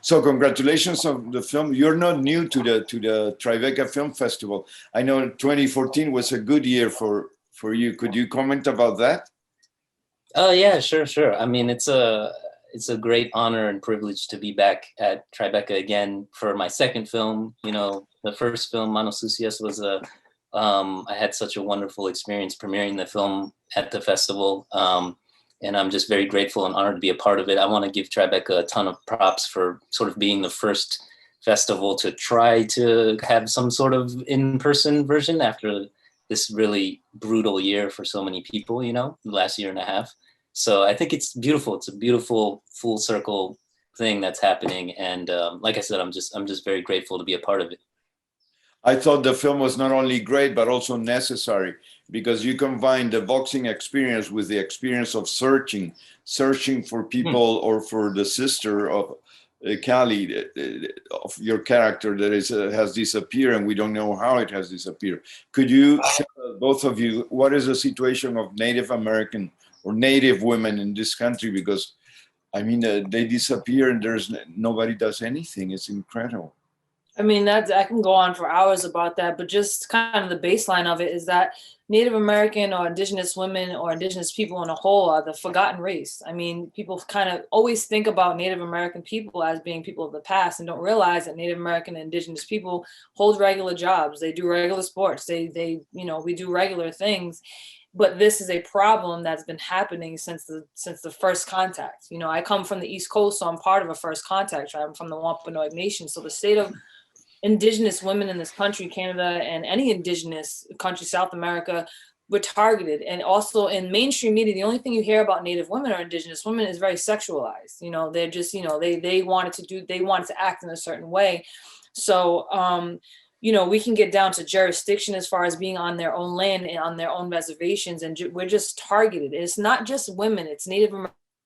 So congratulations on the film. You're not new to the Tribeca Film Festival. I know 2014 was a good year for you. Could you comment about that? Oh yeah, sure, sure. I mean, it's a great honor and privilege to be back at Tribeca again for my second film. You know, the first film, Manos Sucias, was I had such a wonderful experience premiering the film at the festival. And I'm just very grateful and honored to be a part of it. I want to give Tribeca a ton of props for sort of being the first festival to try to have some sort of in-person version after this really brutal year for so many people, you know, the last year and a half. So I think it's beautiful. It's a beautiful full circle thing that's happening. And like I said, I'm just very grateful to be a part of it. I thought the film was not only great, but also necessary because you combine the boxing experience with the experience of searching for people or for the sister of Callie, of your character that has disappeared and we don't know how it has disappeared. Could you tell both of you, what is the situation of Native American or Native women in this country? Because I mean, they disappear and nobody does anything. It's incredible. I mean, I can go on for hours about that, but just kind of the baseline of it is that Native American or indigenous women or indigenous people in a whole are the forgotten race. I mean, people kind of always think about Native American people as being people of the past and don't realize that Native American and indigenous people hold regular jobs. They do regular sports. They we do regular things. But this is a problem that's been happening since the first contact. You know, I come from the East Coast, so I'm part of a first contact tribe. I'm from the Wampanoag Nation. So the state of indigenous women in this country, Canada, and any indigenous country, South America, were targeted. And also in mainstream media, the only thing you hear about Native women or indigenous women is very sexualized. You know, they're just, they wanted to act in a certain way. So, we can get down to jurisdiction as far as being on their own land and on their own reservations. And we're just targeted. It's not just women, it's Native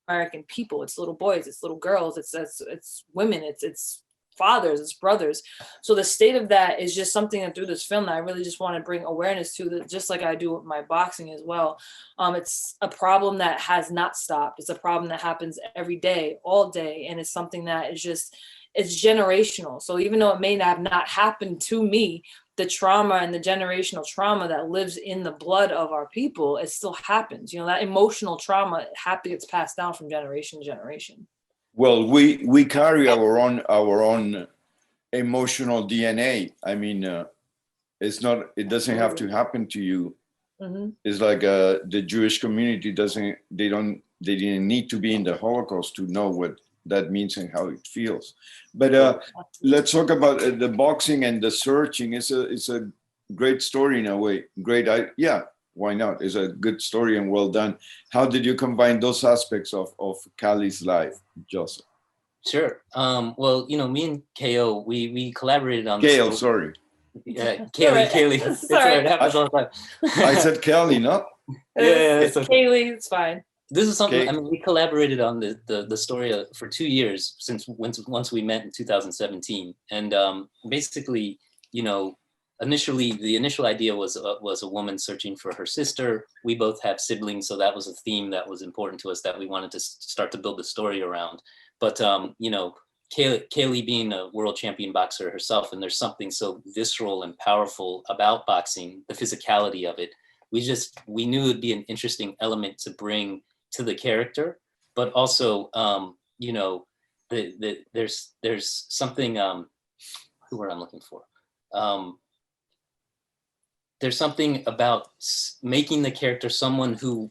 American people. It's little boys, it's little girls, it's women, it's fathers, it's brothers. So the state of that is just something that through this film that I really just want to bring awareness to, that just like I do with my boxing as well. It's a problem that has not stopped. It's a problem that happens every day, all day. And it's something that is just, it's generational. So even though it may have not happened to me, the trauma and the generational trauma that lives in the blood of our people, it still happens. You know, that emotional trauma gets passed down from generation to generation. Well, we carry our own emotional DNA. I mean, it doesn't have to happen to you. Mm-hmm. It's like the Jewish community they didn't need to be in the Holocaust to know what that means and how it feels. But let's talk about the boxing and the searching. It's a great story in a way. Yeah. Why not? It's a good story and well done. How did you combine those aspects of Callie's life, Joseph? Sure. Well, me and KO, we collaborated on Kale, sorry. Yeah, Kaylee. It's all right. It happens all the time. I said Kelly, no? Yeah, it's okay. Kaylee, it's fine. This is something, I mean, we collaborated on the story for 2 years once we met in 2017. And basically, initially, the initial idea was a woman searching for her sister. We both have siblings, so that was a theme that was important to us that we wanted to start to build the story around. But Kaylee being a world champion boxer herself, and there's something so visceral and powerful about boxing, the physicality of it. We knew it'd be an interesting element to bring to the character, but also, there's something. Who word I'm looking for? There's something about making the character someone who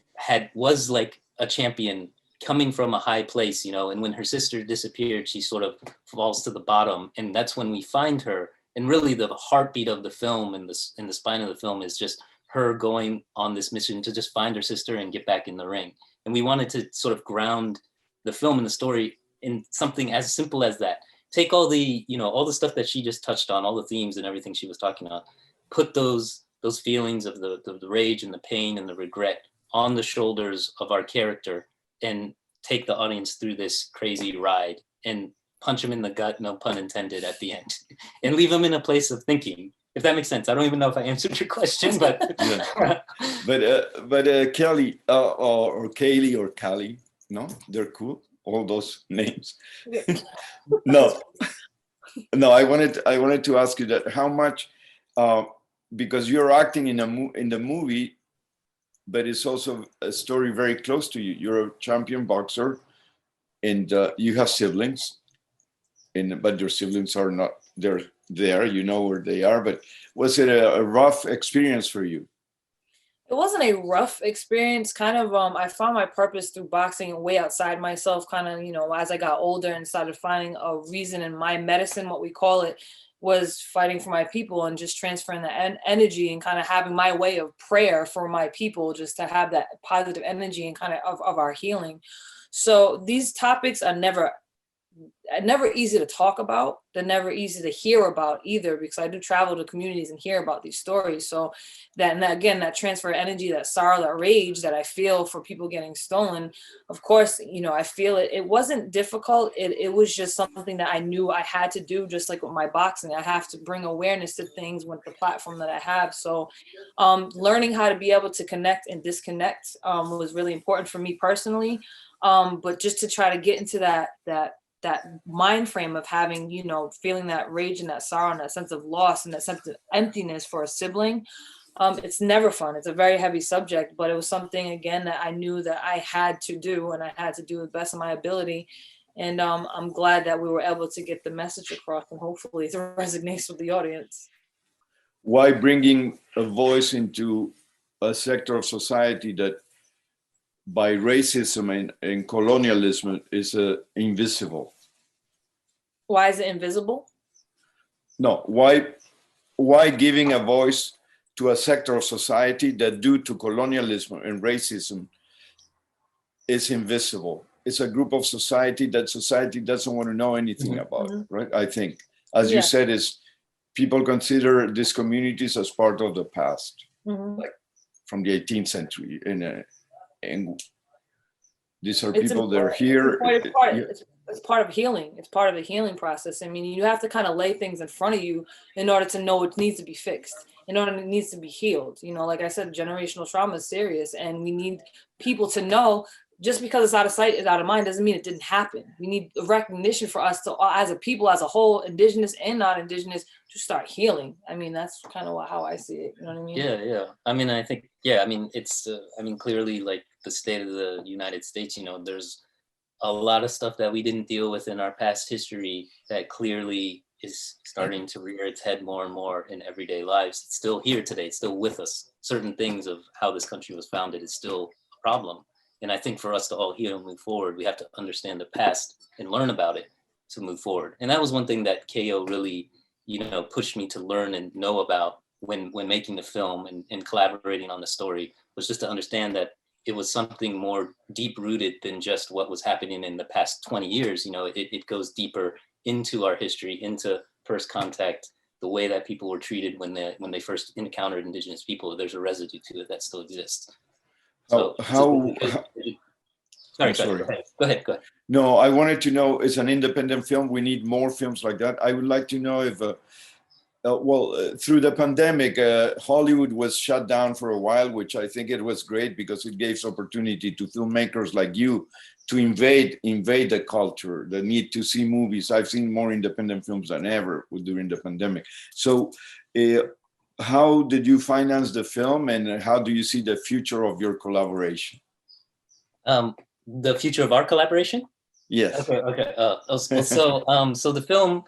was like a champion coming from a high place, and when her sister disappeared, she sort of falls to the bottom. And that's when we find her. And really the heartbeat of the film and the spine of the film is just her going on this mission to just find her sister and get back in the ring. And we wanted to sort of ground the film and the story in something as simple as that. Take all the, all the stuff that she just touched on, all the themes and everything she was talking about, put those feelings of the rage and the pain and the regret on the shoulders of our character and take the audience through this crazy ride and punch them in the gut, no pun intended, at the end, and leave them in a place of thinking, if that makes sense. I don't even know if I answered your question, but yeah. But Kelly or Kaylee or Callie, no, they're cool. all those names. No, no. I wanted to ask you that how much, because you're acting in the movie, but it's also a story very close to you. You're a champion boxer, and you have siblings, but your siblings are not there. You know where they are. But was it a rough experience for you? It wasn't a rough experience. Kind of, I found my purpose through boxing way outside myself. Kind of, as I got older and started finding a reason in my medicine, what we call it, was fighting for my people and just transferring the energy and kind of having my way of prayer for my people, just to have that positive energy and kind of our healing. So these topics are never easy to talk about. They're never easy to hear about either, because I do travel to communities and hear about these stories. So that transfer energy, that sorrow, that rage that I feel for people getting stolen, of course, I feel it. It wasn't difficult. It was just something that I knew I had to do, just like with my boxing. I have to bring awareness to things with the platform that I have. So learning how to be able to connect and disconnect was really important for me personally. But just to try to get into that mind frame of having, feeling that rage and that sorrow and that sense of loss and that sense of emptiness for a sibling, it's never fun. It's a very heavy subject, but it was something, again, that I knew that I had to do, and I had to do the best of my ability. And I'm glad that we were able to get the message across, and hopefully it resonates with the audience. Why bringing a voice into a sector of society that by racism and colonialism is invisible? Why is it invisible? No, why giving a voice to a sector of society that due to colonialism and racism is invisible? It's a group of society doesn't want to know anything about, right? I think, as you said, is people consider these communities as part of the past, like from the 18th century, and these are people that are here. It's part of healing. It's part of the healing process. I mean, you have to kind of lay things in front of you in order to know what needs to be fixed, in order it needs to be healed. Like I said, generational trauma is serious, and we need people to know, just because it's out of sight, it's out of mind, doesn't mean it didn't happen. We need a recognition for us to, as a people, as a whole, indigenous and not indigenous, to start healing. I mean, that's kind of how I see it. You know what I mean? Yeah. I mean, I think, it's, clearly, like, the state of the United States, there's a lot of stuff that we didn't deal with in our past history that clearly is starting to rear its head more and more in everyday lives. It's still here today. It's still with us. Certain things of how this country was founded is still a problem. And I think for us to all heal and move forward, we have to understand the past and learn about it to move forward. And that was one thing that KO really, pushed me to learn and know about when making the film and collaborating on the story, was just to understand that it was something more deep-rooted than just what was happening in the past 20 years. It goes deeper into our history, into first contact, the way that people were treated when they first encountered indigenous people. There's a residue to it that still exists. So Go ahead. No, I wanted to know, it's an independent film. We need more films like that. I would like to know if, through the pandemic, Hollywood was shut down for a while, which I think it was great because it gave opportunity to filmmakers like you to invade the culture, the need to see movies. I've seen more independent films than ever during the pandemic. So how did you finance the film, and how do you see the future of your collaboration? The future of our collaboration? Yes. Okay. So the film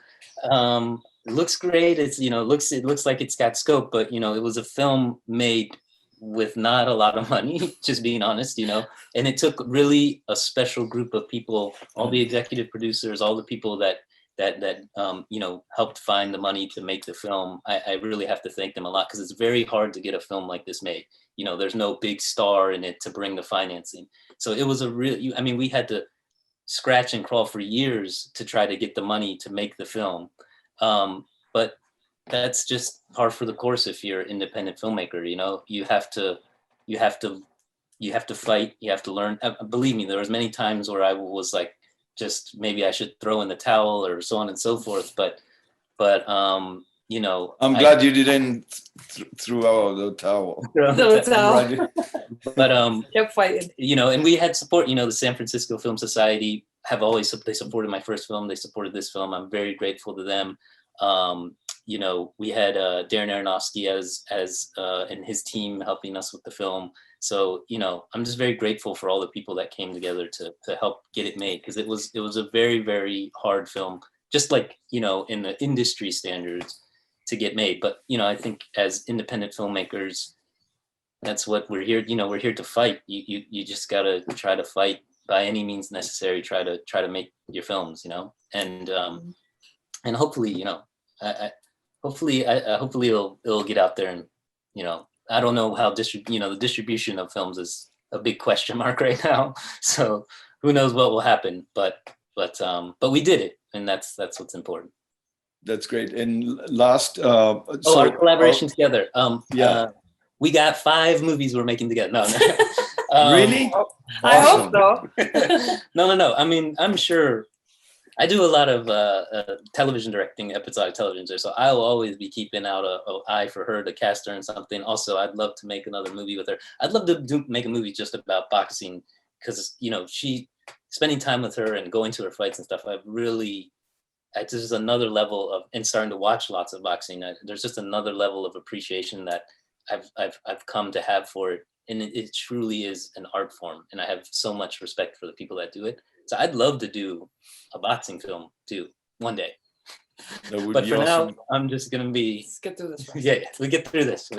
looks great. It's it looks like it's got scope, but it was a film made with not a lot of money, just being honest, and it took really a special group of people, all the executive producers, all the people that helped find the money to make the film. I really have to thank them a lot, because it's very hard to get a film like this made. There's no big star in it to bring the financing. So it was we had to scratch and crawl for years to try to get the money to make the film. But that's just par for the course if you're an independent filmmaker. You have to fight, you have to learn. Believe me, there was many times where I was like, just maybe I should throw in the towel or so on and so forth. But I'm glad you didn't throw out the towel. But But kept fighting. And we had support. The San Francisco Film Society they supported my first film. They supported this film. I'm very grateful to them. You know, we had Darren Aronofsky as and his team helping us with the film. So, you know, I'm just very grateful for all the people that came together to help get it made, because it was a very, very hard film, just like, you know, in the industry standards to get made. But, you know, I think as independent filmmakers, that's what we're here. You know, we're here to fight. You just gotta try to fight by any means necessary. Try to make your films, you know, and hopefully, you know, hopefully it'll get out there. And, you know, I don't know how the distribution of films is a big question mark right now. So who knows what will happen, but we did it, and that's what's important. That's great. And last, our collaboration together. We got 5 movies we're making together. No. Really? I hope so. No. I mean, I'm sure. I do a lot of television directing, episodic television, so I will always be keeping out an eye for her to cast her in something. Also, I'd love to make another movie with her. I'd love to make a movie just about boxing, because, you know, spending time with her and going to her fights and stuff, this is another level of, and starting to watch lots of boxing. There's just another level of appreciation that I've come to have for it, and it truly is an art form, and I have so much respect for the people that do it. So I'd love to do a boxing film too one day. But for now, I'm just gonna be. Let's get through this. Yeah, we get through this.